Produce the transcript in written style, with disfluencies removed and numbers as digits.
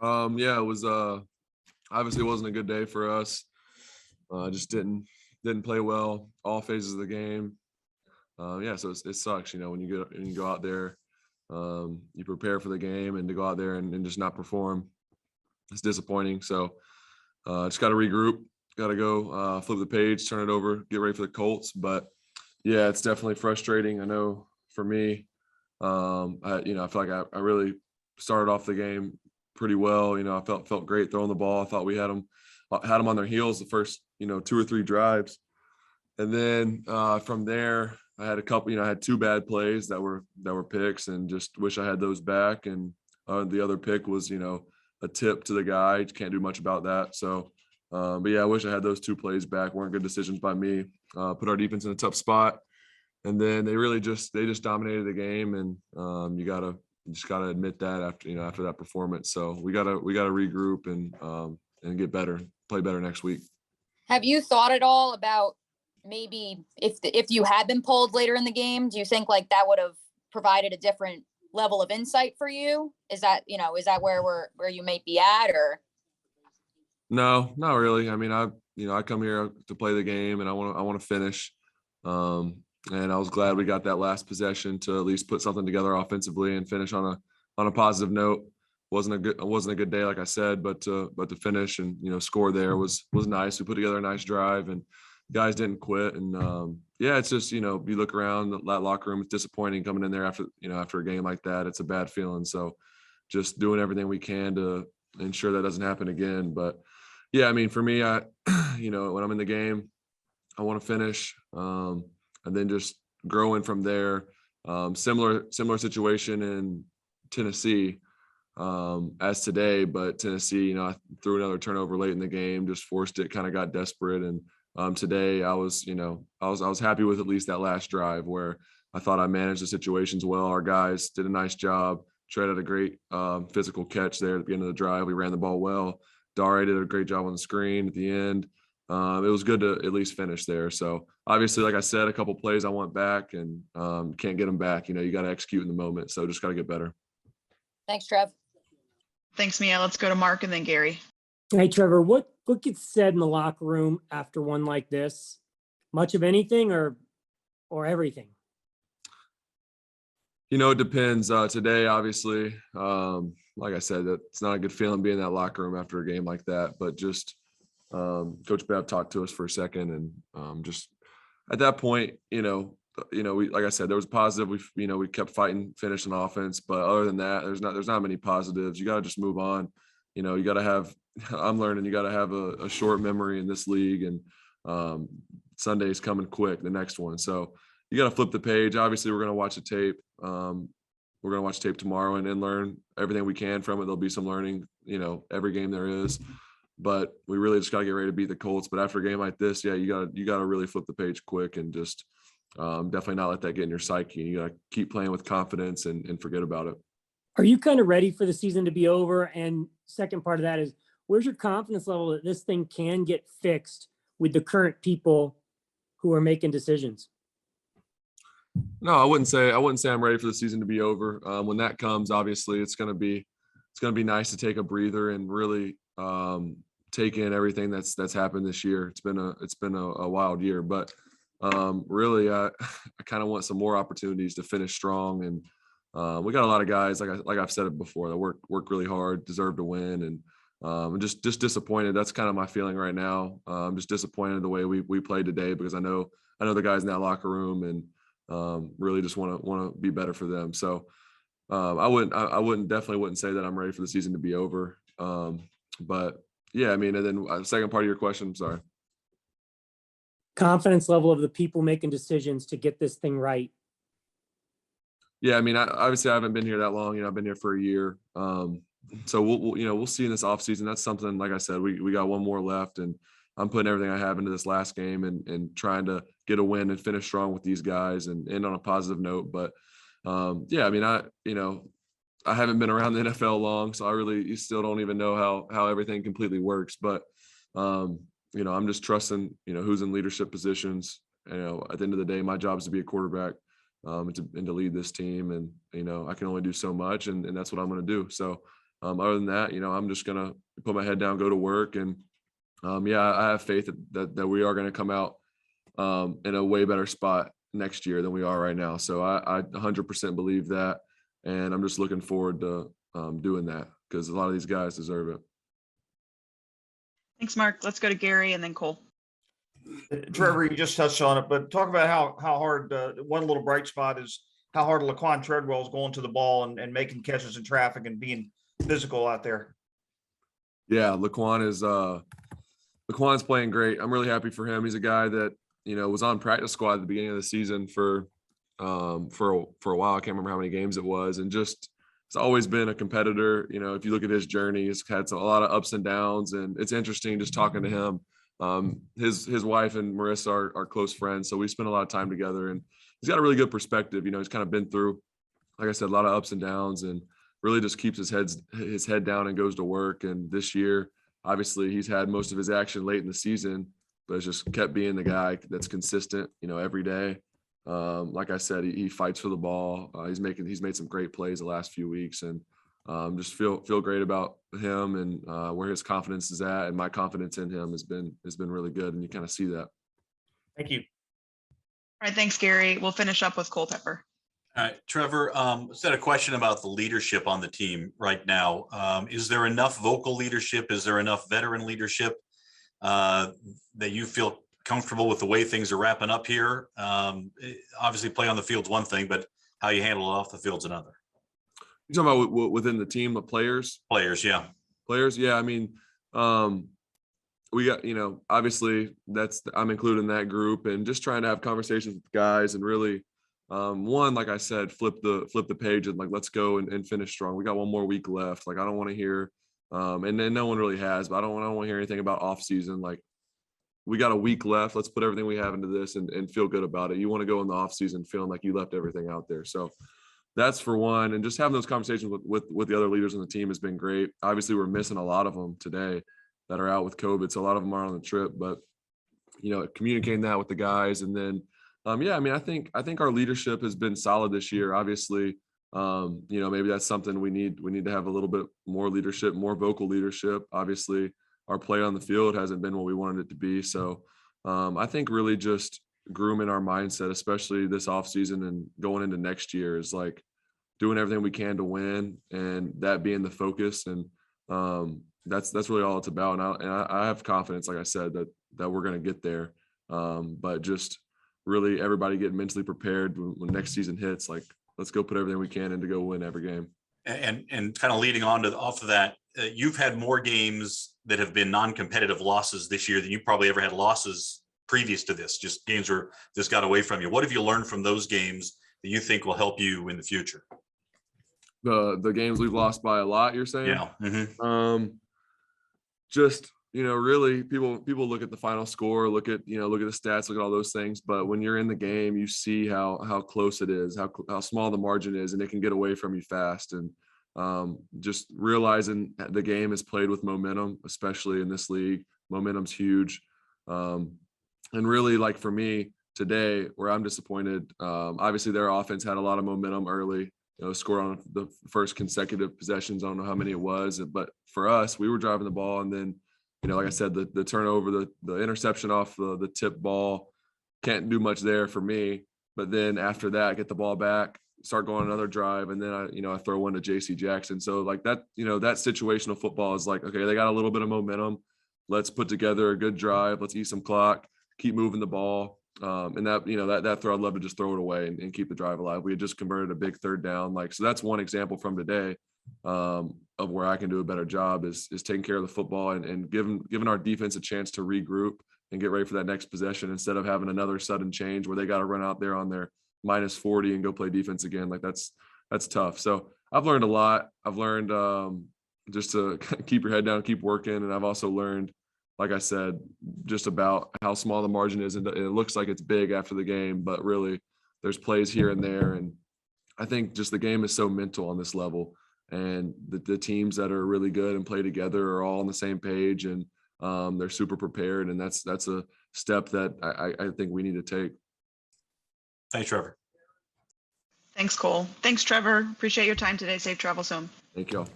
Yeah, it was obviously it wasn't a good day for us. Just didn't play well all phases of the game. Yeah, so it sucks, when you go out there, you prepare for the game, and to go out there and just not perform, it's disappointing. So just got to regroup, got to go flip the page, turn it over, get ready for the Colts. But yeah, it's definitely frustrating. I know for me, I feel like I really started off the game pretty well. I felt great throwing the ball. I thought we had them on their heels the first two or three drives, and then from there I had a couple. I had two bad plays that were picks, and just wish I had those back. And the other pick was a tip to the guy. Can't do much about that. So, but yeah, I wish I had those two plays back. Weren't good decisions by me. Put our defense in a tough spot, and then they just dominated the game. And you just gotta admit that after that performance. So we gotta regroup and get better, play better next week. Have you thought at all about maybe if you had been pulled later in the game, do you think like that would have provided a different level of insight for you? Is that where you may be at, or? No, not really. I mean, I come here to play the game, and I want to finish. And I was glad we got that last possession to at least put something together offensively and finish on a positive note. Wasn't a good day, like I said, but to finish and score there was nice. We put together a nice drive, and guys didn't quit. And yeah, it's just you look around that locker room. It's disappointing coming in there after a game like that. It's a bad feeling. So just doing everything we can to ensure that doesn't happen again. But yeah, I mean, for me, I when I'm in the game, I want to finish, and then just growing from there. Similar situation in Tennessee as today, but Tennessee, I threw another turnover late in the game, just forced it, kind of got desperate. And today I was happy with at least that last drive where I thought I managed the situations well. Our guys did a nice job. Tread had a great physical catch there at the end of the drive. We ran the ball well. Dare did a great job on the screen at the end. It was good to at least finish there. So obviously, like I said, a couple plays I want back, and can't get them back. You got to execute in the moment. So just got to get better. Thanks, Trev. Thanks, Mia. Let's go to Mark and then Gary. Hey, Trevor, what gets said in the locker room after one like this? Much of anything or everything? It depends. Today, obviously, like I said, it's not a good feeling being in that locker room after a game like that. But just Coach Bev talked to us for a second, and just at that point, we, like I said, there was positive. We kept fighting, finishing offense, but other than that, there's not many positives. You got to just move on. You got to have. I'm learning. You got to have a short memory in this league, and Sunday's coming quick. The next one, so you got to flip the page. Obviously, we're going to watch the tape. We're going to watch tape tomorrow and learn everything we can from it. There'll be some learning, every game there is. But we really just got to get ready to beat the Colts. But after a game like this, yeah, you got to really flip the page quick and just definitely not let that get in your psyche. You got to keep playing with confidence and forget about it. Are you kind of ready for the season to be over? And second part of that is, where's your confidence level that this thing can get fixed with the current people who are making decisions? No, I wouldn't say I'm ready for the season to be over. When that comes, obviously, it's gonna be nice to take a breather and really take in everything that's happened this year. It's been a wild year, but really, I kind of want some more opportunities to finish strong. And we got a lot of guys, like I've said it before, that work really hard, deserve to win, and I'm just disappointed. That's kind of my feeling right now. I'm just disappointed the way we played today, because I know the guys in that locker room, and really just want to be better for them. So I definitely wouldn't say that I'm ready for the season to be over. But yeah, I mean, and then the second part of your question, I'm sorry. Confidence level of the people making decisions to get this thing right. Yeah, I mean, obviously I haven't been here that long. I've been here for a year. So we'll see in this offseason. That's something, like I said, we got one more left, and I'm putting everything I have into this last game and trying to get a win and finish strong with these guys and end on a positive note. But yeah, I mean, I haven't been around the NFL long, so you still don't even know how everything completely works. But I'm just trusting, who's in leadership positions. At the end of the day, my job is to be a quarterback, and to lead this team. And, I can only do so much, and that's what I'm going to do. So Other than that, I'm just gonna put my head down, go to work, and I have faith that we are going to come out in a way better spot next year than we are right now. So I 100% believe that, and I'm just looking forward to doing that because a lot of these guys deserve it. Thanks, Mark. Let's go to Gary and then Cole. Trevor, you just touched on it, but talk about how hard one little bright spot is how hard Laquan Treadwell is going to the ball and making catches in traffic and being physical out there. Yeah, Laquan's playing great. I'm really happy for him. He's a guy that was on practice squad at the beginning of the season for a while. I can't remember how many games it was, and just it's always been a competitor. If you look at his journey, he's had a lot of ups and downs, and it's interesting just talking to him. His wife and Marissa are close friends, so we spend a lot of time together, and he's got a really good perspective. He's kind of been through, like I said, a lot of ups and downs, and really just keeps his head down and goes to work. And this year, obviously, he's had most of his action late in the season, but it's just kept being the guy that's consistent, every day. Like I said, he fights for the ball. He's made some great plays the last few weeks, and just feel great about him and where his confidence is at. And my confidence in him has been really good, and you kind of see that. Thank you. All right, thanks, Gary. We'll finish up with Culpepper. All right, Trevor, said a question about the leadership on the team right now. Is there enough vocal leadership? Is there enough veteran leadership that you feel comfortable with the way things are wrapping up here? Obviously, play on the field's one thing, but how you handle it off the field's another. You talking about within the team of players? Players, yeah. Players, yeah. I mean, we got, obviously I'm included in that group, and just trying to have conversations with guys and really, one, like I said, flip the page and let's go and finish strong. We got one more week left. I don't want to hear, and then no one really has, but I don't want to hear anything about off season. We got a week left. Let's put everything we have into this and feel good about it. You want to go in the off season feeling like you left everything out there. So that's for one. And just having those conversations with the other leaders on the team has been great. Obviously, we're missing a lot of them today that are out with COVID. So a lot of them are on the trip, but communicating that with the guys. And then, I think our leadership has been solid this year. Obviously, maybe that's something we need to have a little bit more leadership, more vocal leadership. Obviously, our play on the field hasn't been what we wanted it to be. So I think really just grooming our mindset, especially this offseason and going into next year, is doing everything we can to win, and that being the focus. And that's really all it's about. And I have confidence, like I said, that we're going to get there. But just really everybody get mentally prepared when next season hits. Let's go put everything we can in to go win every game. And kind of leading on off of that, you've had more games that have been non-competitive losses this year than you probably ever had losses previous to this, just games where this got away from you. What have you learned from those games that you think will help you in the future? The games we've lost by a lot, you're saying? Yeah. Mm-hmm. Just, really people look at the final score, look at the stats, look at all those things. But when you're in the game, you see how close it is, how small the margin is, and it can get away from you fast. And just realizing the game is played with momentum, especially in this league. Momentum's huge. And really, for me today, where I'm disappointed, obviously their offense had a lot of momentum early, score on the first consecutive possessions. I don't know how many it was, but for us, we were driving the ball, and then, like I said, the turnover, the interception off the tip ball, can't do much there for me. But then after that, get the ball back, start going another drive, and then I throw one to JC Jackson. So that, that situational football is okay, they got a little bit of momentum. Let's put together a good drive. Let's eat some clock, keep moving the ball. And that throw, I'd love to just throw it away and keep the drive alive. We had just converted a big third down. So that's one example from today of where I can do a better job is taking care of the football and giving our defense a chance to regroup and get ready for that next possession, instead of having another sudden change where they got to run out there on their -40 and go play defense again. That's tough. So I've learned a lot. I've learned just to keep your head down, keep working. And I've also learned, like I said, just about how small the margin is. And it looks like it's big after the game, but really there's plays here and there. And I think just the game is so mental on this level, and the teams that are really good and play together are all on the same page, and they're super prepared. And that's a step that I think we need to take. Thanks, Trevor. Thanks, Cole. Thanks, Trevor. Appreciate your time today. Safe travels home. Thank y'all.